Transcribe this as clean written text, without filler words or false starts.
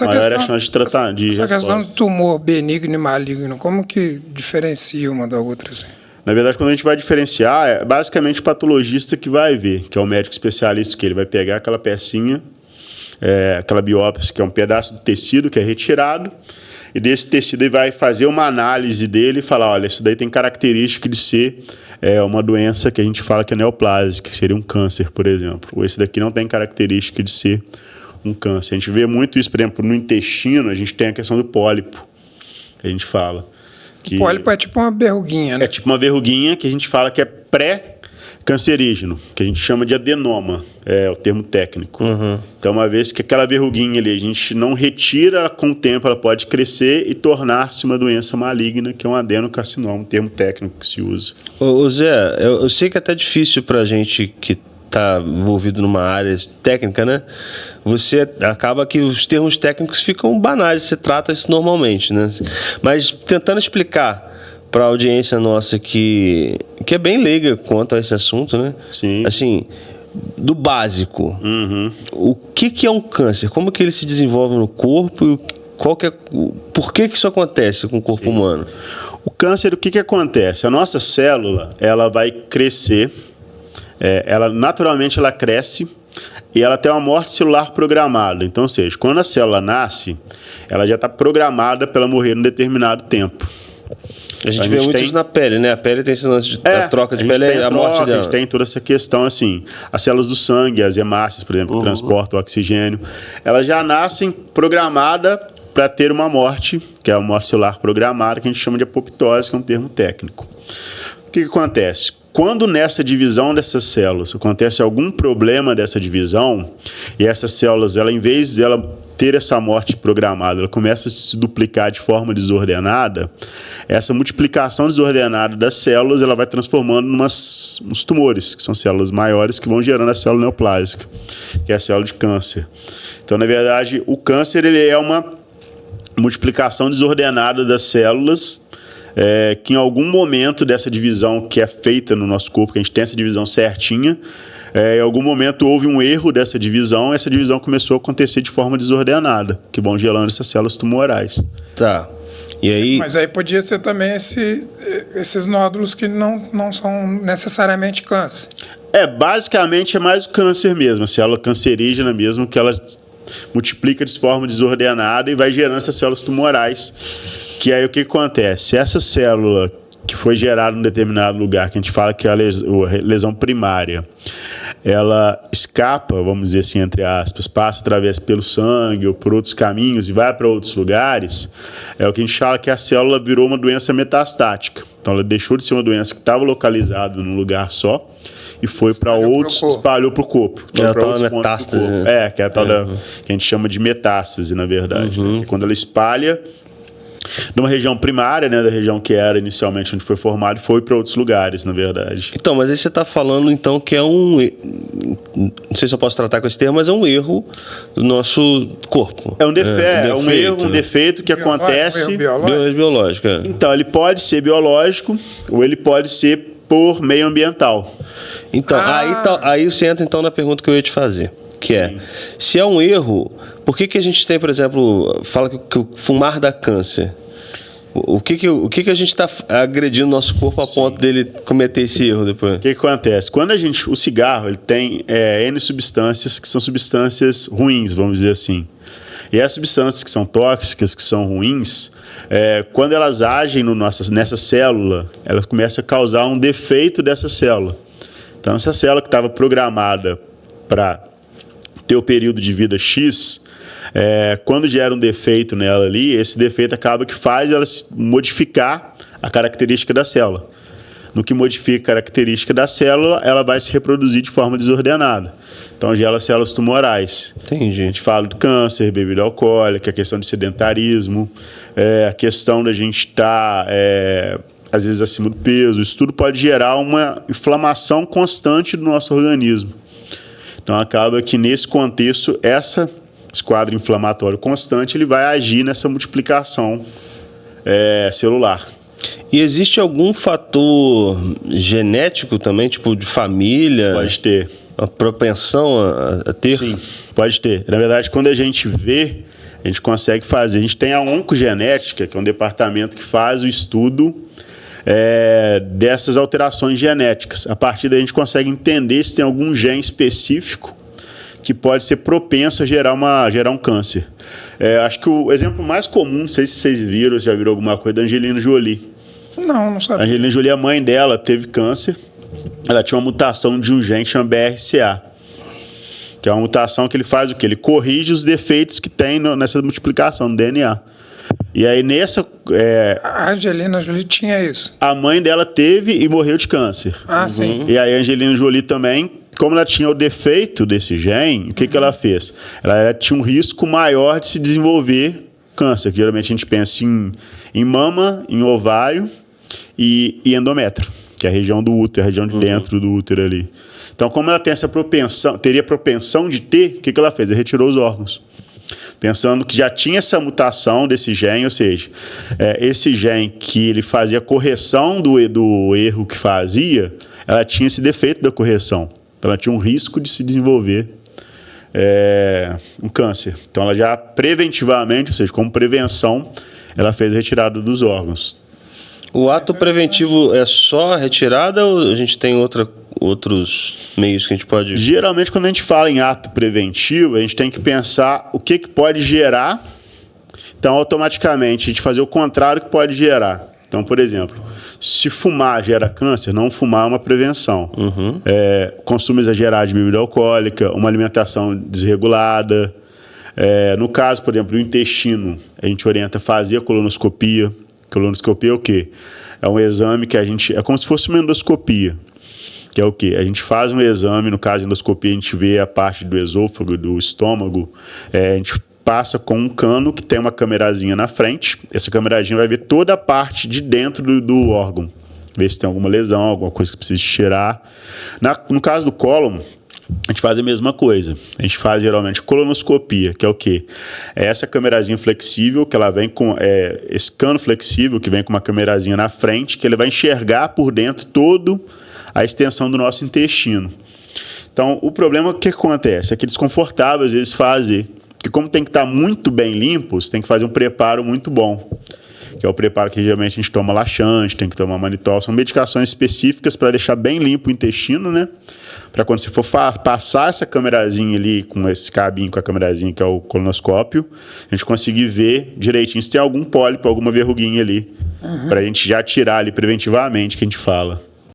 maior é a chance de tratar, de essa resposta. questão de tumor benigno e maligno, como que diferencia uma da outra? Assim? Na verdade, quando a gente vai diferenciar, é basicamente o patologista que vai ver, que é o médico especialista, que ele vai pegar aquela pecinha, aquela biópsia, que é um pedaço do tecido que é retirado, e desse tecido ele vai fazer uma análise dele e falar, olha, isso daí tem característica de ser uma doença que a gente fala que é neoplásica, que seria um câncer, por exemplo. Ou esse daqui não tem característica de ser um câncer. A gente vê muito isso, por exemplo, no intestino, a gente tem a questão do pólipo, que a gente fala. O pólipo é tipo uma verruguinha, né? É tipo uma verruguinha que a gente fala que é pré-cancerígeno, que a gente chama de adenoma, é o termo técnico. Uhum. Então, uma vez que aquela verruguinha ali a gente não retira, com o tempo ela pode crescer e tornar-se uma doença maligna, que é um adenocarcinoma, um termo técnico que se usa. Ô Zé, eu sei que é até difícil pra gente que está envolvido numa área técnica, né? Você acaba que os termos técnicos ficam banais, você trata isso normalmente, né? Mas tentando explicar para a audiência nossa que é bem leiga quanto a esse assunto, né? Sim. Assim, do básico, Uhum. o que é um câncer? Como que ele se desenvolve no corpo? Por que isso acontece com o corpo humano? O câncer, o que acontece? A nossa célula, ela vai crescer, naturalmente ela cresce e ela tem uma morte celular programada. Então, ou seja, quando a célula nasce, ela já está programada para ela morrer em um determinado tempo. A gente vê muito isso na pele, né? A pele tem esse lance de a troca de pele, a morte dela. A gente tem toda essa questão, assim, as células do sangue, as hemácias, por exemplo, que transportam o oxigênio, elas já nascem programadas para ter uma morte, que é a morte celular programada, que a gente chama de apoptose, que é um termo técnico. O que acontece? Quando nessa divisão dessas células acontece algum problema dessa divisão, e essas células, em vez de ela ter essa morte programada, ela começa a se duplicar de forma desordenada, essa multiplicação desordenada das células, ela vai transformando uns tumores, que são células maiores que vão gerando a célula neoplásica, que é a célula de câncer. Então, na verdade, o câncer ele é uma multiplicação desordenada das células, que em algum momento dessa divisão que é feita no nosso corpo, que a gente tem essa divisão certinha, em algum momento houve um erro dessa divisão, essa divisão começou a acontecer de forma desordenada, que vão gerando essas células tumorais. Tá. E aí... Mas aí podia ser também esses nódulos que não são necessariamente câncer. Basicamente é mais o câncer mesmo, a célula cancerígena mesmo, que ela multiplica de forma desordenada e vai gerando essas células tumorais. Que aí o que acontece? Essa célula que foi gerada em um determinado lugar, que a gente fala que é a lesão primária, ela escapa, vamos dizer assim, entre aspas, passa através pelo sangue ou por outros caminhos e vai para outros lugares, é o que a gente fala que a célula virou uma doença metastática. Então ela deixou de ser uma doença que estava localizada num lugar só e foi para outros, espalhou para o corpo. É a tal da metástase. Que é a tal que a gente chama de metástase, na verdade. Né? Que quando ela espalha numa região primária, né, da região que era inicialmente onde foi formado, foi para outros lugares, na verdade. Então, mas aí você está falando, então, que não sei se eu posso tratar com esse termo, mas é um erro do nosso corpo. É um defeito, um defeito que acontece... Biológico. Então, ele pode ser biológico ou ele pode ser por meio ambiental. Então, aí você entra, então, na pergunta que eu ia te fazer. Que é, se é um erro, por que a gente tem, por exemplo, fala que o fumar dá câncer? O que a gente está agredindo o nosso corpo a ponto dele cometer esse erro depois? O que acontece? Quando o cigarro ele tem N substâncias que são substâncias ruins, vamos dizer assim. E as substâncias que são tóxicas, que são ruins, quando elas agem nessa célula, elas começam a causar um defeito dessa célula. Então, essa célula que estava programada para ter o período de vida X, quando gera um defeito nela ali, esse defeito acaba que faz ela modificar a característica da célula. No que modifica a característica da célula, ela vai se reproduzir de forma desordenada. Então, gera células tumorais. Entendi. A gente fala do câncer, bebida alcoólica, a questão de sedentarismo, a questão da gente estar, às vezes, acima do peso. Isso tudo pode gerar uma inflamação constante do nosso organismo. Então, acaba que, nesse contexto, esse quadro inflamatório constante ele vai agir nessa multiplicação celular. E existe algum fator genético também, tipo de família? Pode ter. A propensão a ter? Sim, pode ter. Na verdade, quando a gente vê A gente consegue fazer. A gente tem a oncogenética, que é um departamento que faz o estudo dessas alterações genéticas. A partir daí a gente consegue entender se tem algum gene específico que pode ser propenso a gerar um câncer. Acho que o exemplo mais comum, não sei se vocês viram, já viram alguma coisa, da Angelina Jolie. Não sabia. A Angelina Jolie, a mãe dela, teve câncer. Ela tinha uma mutação de um gene que chama BRCA, que é uma mutação que ele faz o quê? Ele corrige os defeitos que tem nessa multiplicação do DNA. E aí A Angelina Jolie tinha isso. a mãe dela teve e morreu de câncer. Sim. E aí a Angelina Jolie também, como ela tinha o defeito desse gene, o que ela fez? Ela tinha um risco maior de se desenvolver câncer, que geralmente a gente pensa em mama, em ovário e endométrio, que é a região do útero, a região de dentro do útero ali. Então, como ela tem essa propensão, teria propensão de ter, o que ela fez? Ela retirou os órgãos. Pensando que já tinha essa mutação desse gene, ou seja, esse gene que ele fazia a correção do erro que fazia, ela tinha esse defeito da correção. Então, ela tinha um risco de se desenvolver um câncer. Então, ela já preventivamente, ou seja, como prevenção, ela fez a retirada dos órgãos. O ato preventivo é só a retirada ou a gente tem outros meios que a gente pode... Geralmente, quando a gente fala em ato preventivo, a gente tem que pensar o que pode gerar. Então, automaticamente, a gente fazer o contrário que pode gerar. Então, por exemplo, se fumar gera câncer, não fumar é uma prevenção. Consumo exagerado de bebida alcoólica, uma alimentação desregulada. No caso, por exemplo, do intestino, a gente orienta a fazer a colonoscopia. Colonoscopia é o quê? É um exame que é como se fosse uma endoscopia. Que é o quê? A gente faz um exame, no caso de endoscopia, a gente vê a parte do esôfago, do estômago, a gente passa com um cano que tem uma camerazinha na frente, essa camerazinha vai ver toda a parte de dentro do órgão, ver se tem alguma lesão, alguma coisa que precisa tirar. No caso do cólon, a gente faz a mesma coisa. A gente faz geralmente colonoscopia, que é o quê? É essa camerazinha flexível, que ela vem com esse cano flexível, que vem com uma camerazinha na frente, que ele vai enxergar por dentro toda a extensão do nosso intestino. Então, o problema, o que acontece? É que é desconfortável às vezes fazer. Porque como tem que estar muito bem limpo, você tem que fazer um preparo muito bom. Que é o preparo que geralmente a gente toma laxante, tem que tomar manitol. São medicações específicas para deixar bem limpo o intestino, né? Para quando você for passar essa camerazinha ali, com esse cabinho com a camerazinha, que é o colonoscópio, a gente conseguir ver direitinho se tem algum pólipo, alguma verruguinha ali. Para a gente já tirar ali preventivamente, que a gente fala.